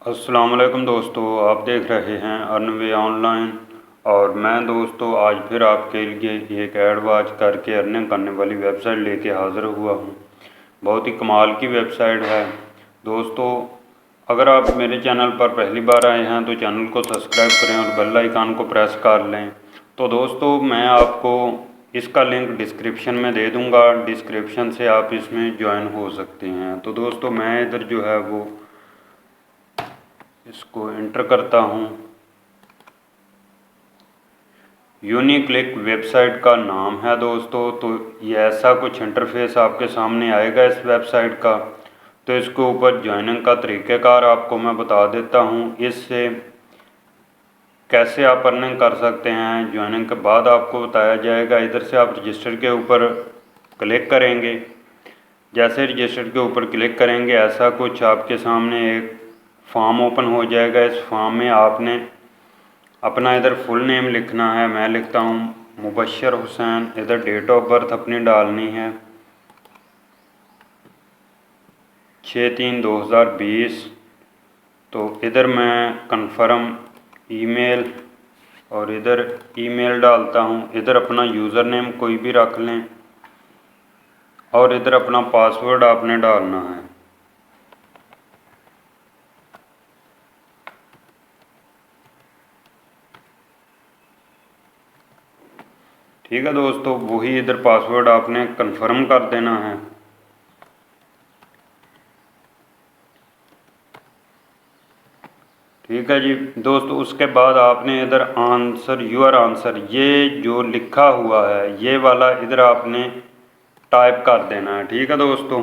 अस्सलाम वालेकुम दोस्तों, आप देख रहे हैं अर्नवे ऑनलाइन। और मैं दोस्तों आज फिर आपके लिए एक ऐड वॉच करके अर्निंग करने वाली वेबसाइट लेके हाज़िर हुआ हूँ। बहुत ही कमाल की वेबसाइट है दोस्तों। अगर आप मेरे चैनल पर पहली बार आए हैं तो चैनल को सब्सक्राइब करें और बेल आइकन को प्रेस कर लें। तो दोस्तों मैं आपको इसका लिंक डिस्क्रिप्शन में दे दूँगा, डिस्क्रिप्शन से आप इसमें ज्वाइन हो सकते हैं। तो दोस्तों मैं इधर जो है वो इसको एंटर करता हूँ। यूनिक्लिक वेबसाइट का नाम है दोस्तों। तो ये ऐसा कुछ इंटरफेस आपके सामने आएगा इस वेबसाइट का। तो इसके ऊपर ज्वाइनिंग का तरीक़ेकार आपको मैं बता देता हूँ। इससे कैसे आप अर्निंग कर सकते हैं ज्वाइनिंग के बाद आपको बताया जाएगा। इधर से आप रजिस्टर के ऊपर क्लिक करेंगे। जैसे रजिस्टर के ऊपर क्लिक करेंगे ऐसा कुछ आपके सामने एक फॉर्म ओपन हो जाएगा। इस फॉर्म में आपने अपना इधर फुल नेम लिखना है। मैं लिखता हूँ मुबशर हुसैन। इधर डेट ऑफ बर्थ अपनी डालनी है 6/3/2020। तो इधर मैं कंफर्म ईमेल और इधर ईमेल डालता हूँ। इधर अपना यूज़र नेम कोई भी रख लें और इधर अपना पासवर्ड आपने डालना है। ठीक है दोस्तों, वही इधर पासवर्ड आपने कंफर्म कर देना है। ठीक है जी दोस्तों, उसके बाद आपने इधर आंसर यूर आंसर ये जो लिखा हुआ है ये वाला इधर आपने टाइप कर देना है। ठीक है दोस्तों।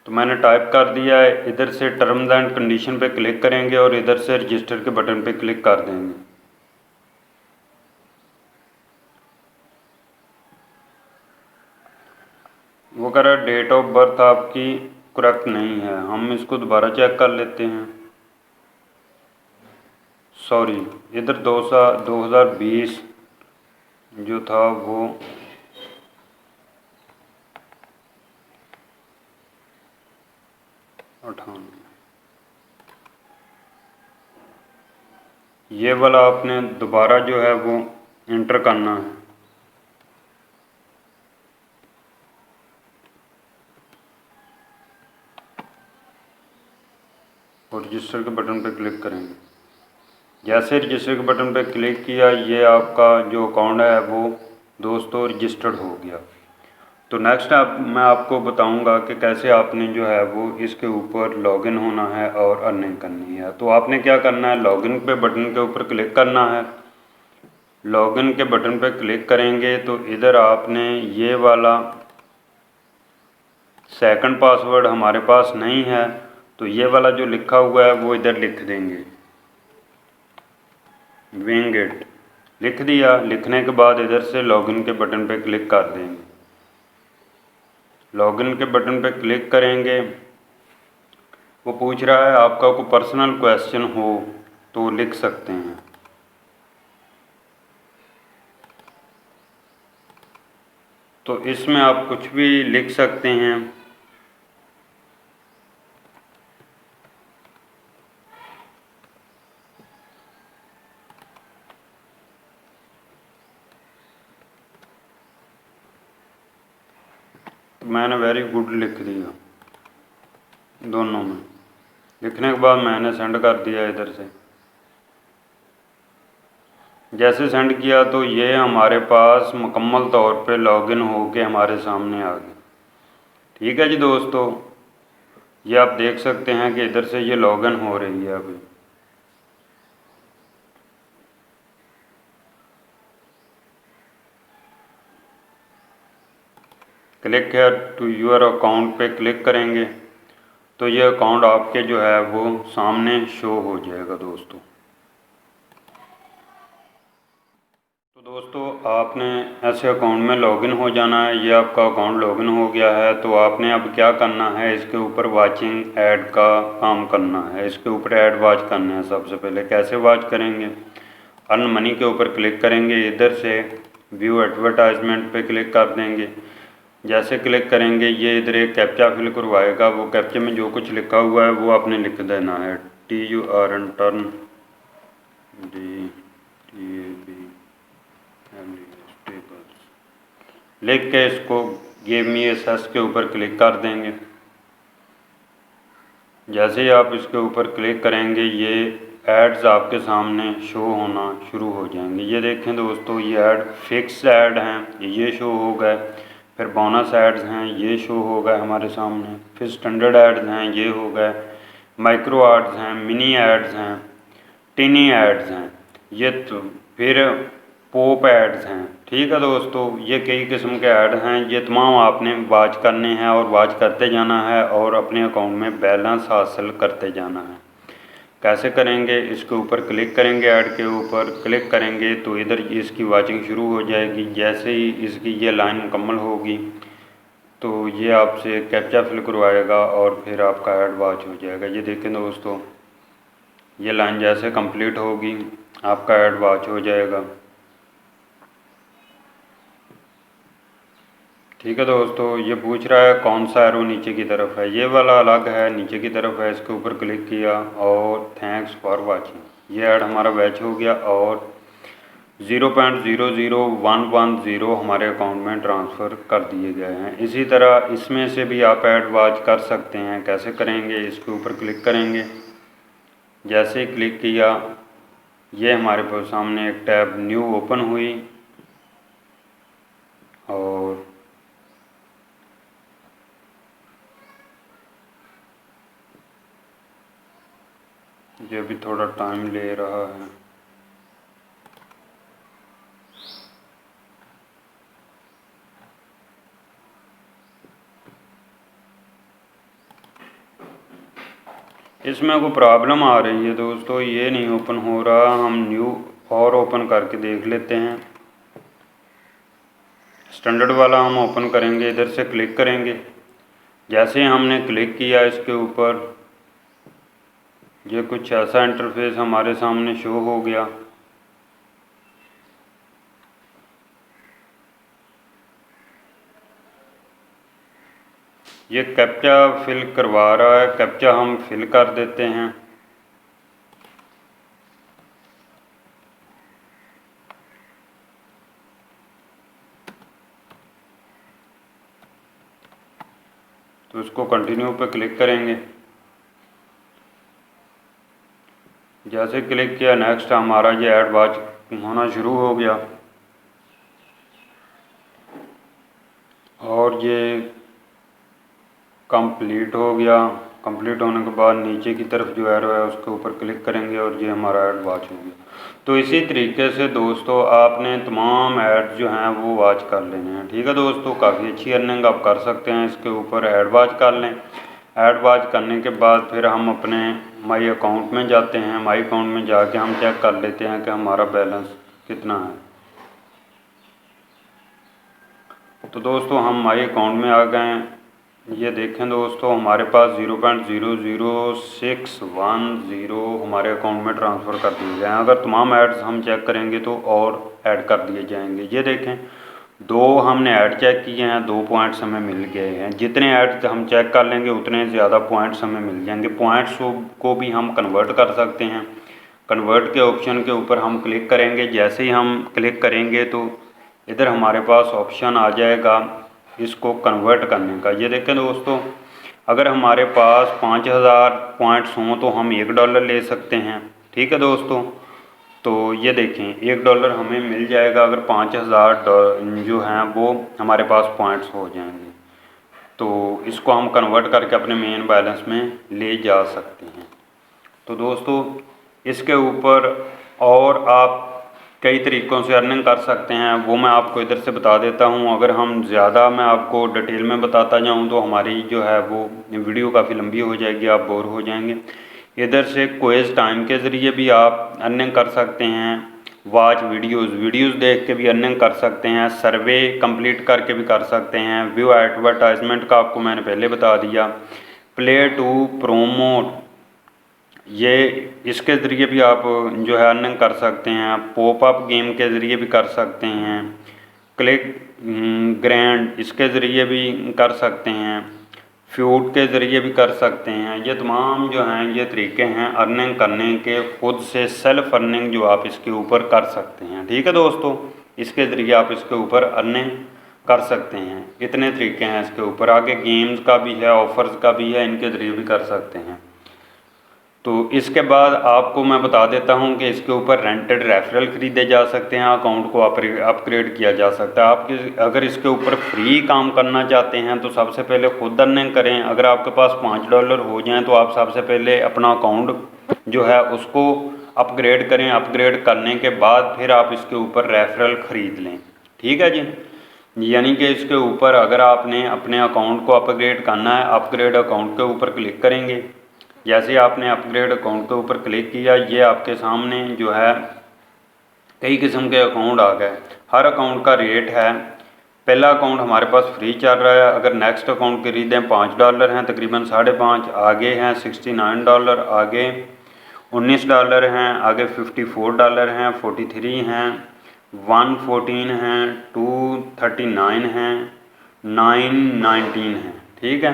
तो मैंने टाइप कर दिया है। इधर से टर्म्स एंड कंडीशन पे क्लिक करेंगे और इधर से रजिस्टर के बटन पे क्लिक कर देंगे। वो कह रहा है डेट ऑफ बर्थ आपकी करेक्ट नहीं है। हम इसको दोबारा चेक कर लेते हैं। सॉरी, इधर 2020 जो था वो 98। ये वाला आपने दोबारा जो है वो इंटर करना है और रजिस्टर के बटन पर क्लिक करेंगे। जैसे रजिस्टर के बटन पर क्लिक किया ये आपका जो अकाउंट है वो दोस्तों रजिस्टर्ड हो गया। तो नेक्स्ट मैं आपको बताऊंगा कि कैसे आपने जो है वो इसके ऊपर लॉगिन होना है और अर्निंग करनी है। तो आपने क्या करना है, लॉगिन पे बटन के ऊपर क्लिक करना है। लॉगिन के बटन पे क्लिक करेंगे तो इधर आपने ये वाला सेकंड पासवर्ड हमारे पास नहीं है तो ये वाला जो लिखा हुआ है वो इधर लिख देंगे, विंगिट लिख दिया। लिखने के बाद इधर से लॉगिन के बटन पे क्लिक कर देंगे। लॉगिन के बटन पे क्लिक करेंगे। वो पूछ रहा है आपका कोई पर्सनल क्वेश्चन हो तो लिख सकते हैं। तो इसमें आप कुछ भी लिख सकते हैं। तो मैंने वेरी गुड लिख दिया दोनों में। लिखने के बाद मैंने सेंड कर दिया। इधर से जैसे सेंड किया तो ये हमारे पास मुकम्मल तौर पे लॉगिन हो के हमारे सामने आ गया। ठीक है जी दोस्तों, ये आप देख सकते हैं कि इधर से ये लॉगिन हो रही है अभी। क्लिक है टू यूर अकाउंट पे क्लिक करेंगे तो ये अकाउंट आपके जो है वो सामने शो हो जाएगा दोस्तों। तो दोस्तों आपने ऐसे अकाउंट में लॉगिन हो जाना है। ये आपका अकाउंट लॉगिन हो गया है, तो आपने अब क्या करना है, इसके ऊपर वाचिंग ऐड का काम करना है। इसके ऊपर ऐड वॉच करना है। सबसे पहले कैसे वॉच करेंगे, अर्न मनी के ऊपर क्लिक करेंगे, इधर से व्यू एडवर्टाइजमेंट पे क्लिक कर देंगे। जैसे क्लिक करेंगे ये इधर एक कैप्चा फिल करवाएगा, वो कैप्चे में जो कुछ लिखा हुआ है वो आपने लिख देना है। TURN टर्न DTAB लिख के इसको गिव मी एक्सेस के ऊपर क्लिक कर देंगे। जैसे ही आप इसके ऊपर क्लिक करेंगे ये एड्स आपके सामने शो होना शुरू हो जाएंगे। ये देखें दोस्तों, ये ऐड फिक्स ऐड हैं, ये शो हो गए। फिर बोनस एड्स हैं, ये शो हो गए हमारे सामने। फिर स्टैंडर्ड एड्स हैं, ये हो गए। माइक्रो एड्स हैं, मिनी एड्स हैं, टिनी एड्स हैं, ये तो फिर पॉप एड्स हैं। ठीक है दोस्तों, ये कई किस्म के ऐड हैं। ये तमाम आपने वॉच करने हैं और वॉच करते जाना है और अपने अकाउंट में बैलेंस हासिल करते जाना है। कैसे करेंगे, इसके ऊपर क्लिक करेंगे, ऐड के ऊपर क्लिक करेंगे तो इधर इसकी वॉचिंग शुरू हो जाएगी। जैसे ही इसकी ये लाइन मुकम्मल होगी तो ये आपसे कैप्चा फिल करवाएगा और फिर आपका ऐड वॉच हो जाएगा। ये देखें दोस्तों, ये लाइन जैसे कंप्लीट होगी आपका ऐड वॉच हो जाएगा। ठीक है दोस्तों, ये पूछ रहा है कौन सा एरो नीचे की तरफ है। ये वाला अलग है, नीचे की तरफ है। इसके ऊपर क्लिक किया और थैंक्स फॉर वाचिंग, ये ऐड हमारा बैच हो गया और 0.00110 हमारे अकाउंट में ट्रांसफ़र कर दिए गए हैं। इसी तरह इसमें से भी आप ऐड वॉच कर सकते हैं। कैसे करेंगे, इसके ऊपर क्लिक करेंगे। जैसे ही क्लिक किया ये हमारे पास सामने एक टैब न्यू ओपन हुई और ये भी थोड़ा टाइम ले रहा है। इसमें कोई प्रॉब्लम आ रही है दोस्तों, ये नहीं ओपन हो रहा। हम न्यू और ओपन करके देख लेते हैं। स्टैंडर्ड वाला हम ओपन करेंगे, इधर से क्लिक करेंगे। जैसे हमने क्लिक किया इसके ऊपर ये कुछ ऐसा इंटरफेस हमारे सामने शो हो गया। ये कैप्चा फिल करवा रहा है, कैप्चा हम फिल कर देते हैं। तो इसको कंटिन्यू पे क्लिक करेंगे। जैसे क्लिक किया नेक्स्ट, हमारा ये ऐड वॉच होना शुरू हो गया और ये कंप्लीट हो गया। कंप्लीट होने के बाद नीचे की तरफ जो एरो है उसके ऊपर क्लिक करेंगे और ये हमारा ऐड वॉच हो गया। तो इसी तरीके से दोस्तों आपने तमाम ऐड जो हैं वो वॉच कर लेने हैं। ठीक है दोस्तों, काफ़ी अच्छी अर्निंग आप कर सकते हैं। इसके ऊपर ऐड वॉच कर लें। ऐड वॉच करने के बाद फिर हम अपने माई अकाउंट में जाते हैं। माई अकाउंट में जाके हम चेक कर लेते हैं कि हमारा बैलेंस कितना है। तो दोस्तों हम माई अकाउंट में आ गए हैं। ये देखें दोस्तों, हमारे पास 0.00610 हमारे अकाउंट में ट्रांसफ़र कर दिए गए हैं। अगर तमाम ऐड्स हम चेक करेंगे तो और ऐड कर दिए जाएंगे। ये देखें, दो हमने ऐड चेक किए हैं, 2 पॉइंट्स हमें मिल गए हैं। जितने ऐड हम चेक कर लेंगे उतने ज़्यादा पॉइंट्स हमें मिल जाएंगे। पॉइंट्स को भी हम कन्वर्ट कर सकते हैं। कन्वर्ट के ऑप्शन के ऊपर हम क्लिक करेंगे। जैसे ही हम क्लिक करेंगे तो इधर हमारे पास ऑप्शन आ जाएगा इसको कन्वर्ट करने का। ये देखें दोस्तों, अगर हमारे पास 5000 पॉइंट्स हों तो हम $1 ले सकते हैं। ठीक है दोस्तों, तो ये देखें $1 हमें मिल जाएगा अगर 5000 जो हैं वो हमारे पास पॉइंट्स हो जाएंगे। तो इसको हम कन्वर्ट करके अपने मेन बैलेंस में ले जा सकते हैं। तो दोस्तों इसके ऊपर और आप कई तरीक़ों से अर्निंग कर सकते हैं, वो मैं आपको इधर से बता देता हूँ। अगर हम ज़्यादा मैं आपको डिटेल में बताता जाऊँ तो हमारी जो है वो वीडियो काफ़ी लंबी हो जाएगी, आप बोर हो जाएंगे। इधर से क्विज़ टाइम के ज़रिए भी आप अर्निंग कर सकते हैं। वॉच वीडियोज़ देख के भी अर्निंग कर सकते हैं, सर्वे कंप्लीट करके भी कर सकते हैं, व्यू एडवर्टाइजमेंट का आपको मैंने पहले बता दिया, प्ले टू प्रोमोट, ये इसके ज़रिए भी आप जो है अर्निंग कर सकते हैं, पॉपअप गेम के ज़रिए भी कर सकते हैं, क्लिक ग्रैंड इसके ज़रिए भी कर सकते हैं, फ्यूड के ज़रिए भी कर सकते हैं। ये तमाम जो हैं ये तरीके हैं अर्निंग करने के, खुद से सेल्फ अर्निंग जो आप इसके ऊपर कर सकते हैं। ठीक है दोस्तों, इसके ज़रिए आप इसके ऊपर अर्निंग कर सकते हैं। इतने तरीके हैं इसके ऊपर, आगे गेम्स का भी है, ऑफ़र्स का भी है, इनके ज़रिए भी कर सकते हैं। तो इसके बाद आपको मैं बता देता हूं कि इसके ऊपर रेंटेड रेफरल ख़रीदे जा सकते हैं, अकाउंट को अपग्रेड किया जा सकता है। आप अगर इसके ऊपर फ्री काम करना चाहते हैं तो सबसे पहले खुद अर्निंग करें। अगर आपके पास $5 हो जाएं तो आप सबसे पहले अपना अकाउंट जो है उसको अपग्रेड करें। अपग्रेड करने के बाद फिर आप इसके ऊपर रेफरल ख़रीद लें। ठीक है जी, यानी कि इसके ऊपर अगर आपने अपने अकाउंट को अपग्रेड करना है, अपग्रेड अकाउंट के ऊपर क्लिक करेंगे। जैसे ही आपने अपग्रेड अकाउंट के ऊपर क्लिक किया, ये आपके सामने जो है कई किस्म के अकाउंट आ गए। हर अकाउंट का रेट है। पहला अकाउंट हमारे पास फ्री चल रहा है। अगर नेक्स्ट अकाउंट खरीदें $5 हैं, तकरीबन 5.5, आगे हैं $69, आगे $19 हैं, आगे $54 हैं, 43 हैं, 114 हैं, 239 हैं, 919 हैं। ठीक है,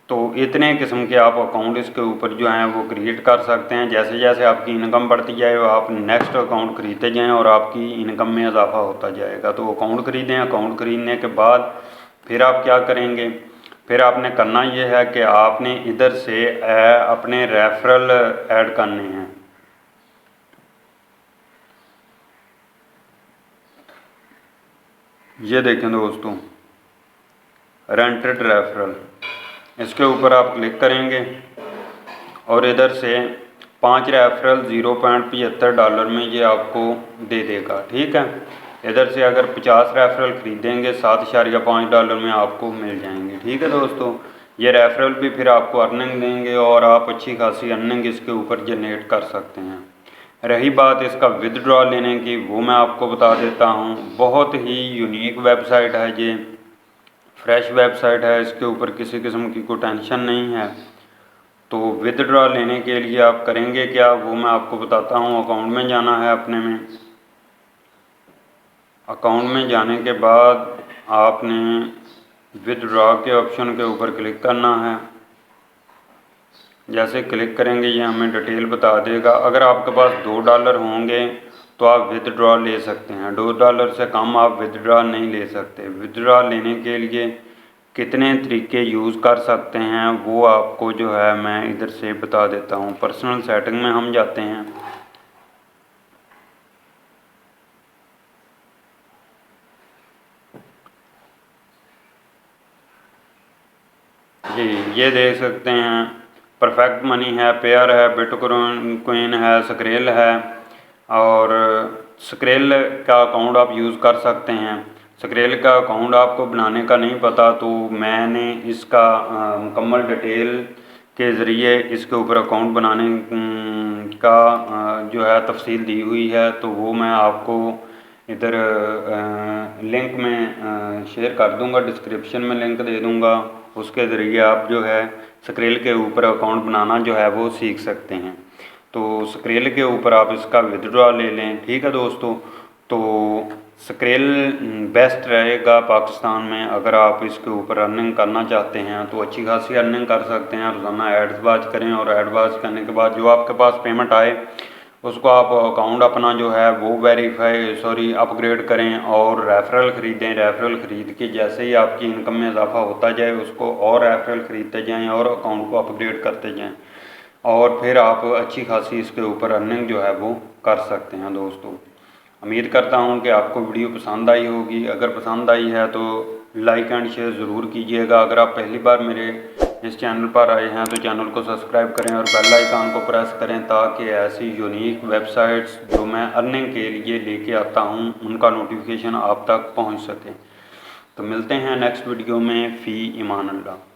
तो इतने किस्म के आप अकाउंट इसके ऊपर जो हैं वो क्रिएट कर सकते हैं। जैसे जैसे आपकी इनकम बढ़ती जाए आप नेक्स्ट अकाउंट खरीदते जाएं और आपकी इनकम में इजाफा होता जाएगा। तो अकाउंट खरीदें। अकाउंट खरीदने के बाद फिर आप क्या करेंगे, फिर आपने करना ये है कि आपने इधर से अपने रेफरल ऐड करने हैं। ये देखें दोस्तों, रेंटेड रेफरल, इसके ऊपर आप क्लिक करेंगे और इधर से 5 रेफरल $0.75 में ये आपको दे देगा। ठीक है, इधर से अगर 50 रेफरल ख़रीदेंगे $7.5 में आपको मिल जाएंगे। ठीक है दोस्तों, ये रेफरल भी फिर आपको अर्निंग देंगे और आप अच्छी खासी अर्निंग इसके ऊपर जनरेट कर सकते हैं। रही बात इसका विदड्रॉ लेने की, वो मैं आपको बता देता हूँ। बहुत ही यूनिक वेबसाइट है ये, फ्रेश वेबसाइट है, इसके ऊपर किसी किस्म की कोई टेंशन नहीं है। तो विदड्रॉ लेने के लिए आप करेंगे क्या, वो मैं आपको बताता हूँ। अकाउंट में जाना है अपने में। अकाउंट में जाने के बाद आपने विदड्रॉ के ऑप्शन के ऊपर क्लिक करना है। जैसे क्लिक करेंगे ये हमें डिटेल बता देगा। अगर आपके पास $2 होंगे तो आप विदड्रॉ ले सकते हैं। $2 से कम आप विदड्रॉ नहीं ले सकते। विदड्रॉ लेने के लिए कितने तरीके यूज़ कर सकते हैं वो आपको जो है मैं इधर से बता देता हूँ। पर्सनल सेटिंग में हम जाते हैं। जी, ये देख सकते हैं, परफेक्ट मनी है, पेयर है, बिटकॉइन है, स्क्रेल है। और स्क्रेल का अकाउंट आप यूज़ कर सकते हैं। स्क्रेल का अकाउंट आपको बनाने का नहीं पता तो मैंने इसका मुकम्मल डिटेल के ज़रिए इसके ऊपर अकाउंट बनाने का जो है तफसील दी हुई है, तो वो मैं आपको इधर लिंक में शेयर कर दूंगा, डिस्क्रिप्शन में लिंक दे दूंगा। उसके ज़रिए आप जो है स्क्रेल के ऊपर अकाउंट बनाना जो है वो सीख सकते हैं। तो स्क्रेल के ऊपर आप इसका विदड्रॉ ले लें। ठीक है दोस्तों, तो स्क्रेल बेस्ट रहेगा पाकिस्तान में। अगर आप इसके ऊपर अर्निंग करना चाहते हैं तो अच्छी खासी अर्निंग कर सकते हैं। रोज़ाना एडवाज करें और एडवाज करने के बाद जो आपके पास पेमेंट आए उसको आप अकाउंट अपना जो है वो अपग्रेड करें और रेफरल ख़रीदें। रेफरल ख़रीद के जैसे ही आपकी इनकम में इजाफा होता जाए उसको और रेफरल ख़रीदते जाएं और अकाउंट को अपग्रेड करते जाएं और फिर आप अच्छी खासी इसके ऊपर अर्निंग जो है वो कर सकते हैं। दोस्तों, उम्मीद करता हूँ कि आपको वीडियो पसंद आई होगी। अगर पसंद आई है तो लाइक एंड शेयर ज़रूर कीजिएगा। अगर आप पहली बार मेरे इस चैनल पर आए हैं तो चैनल को सब्सक्राइब करें और बेल आइकन को प्रेस करें ताकि ऐसी यूनिक वेबसाइट्स जो मैं अर्निंग के लिए लेके आता हूँ उनका नोटिफिकेशन आप तक पहुँच सके। तो मिलते हैं नेक्स्ट वीडियो में। फ़ी ईमान अल्लाह।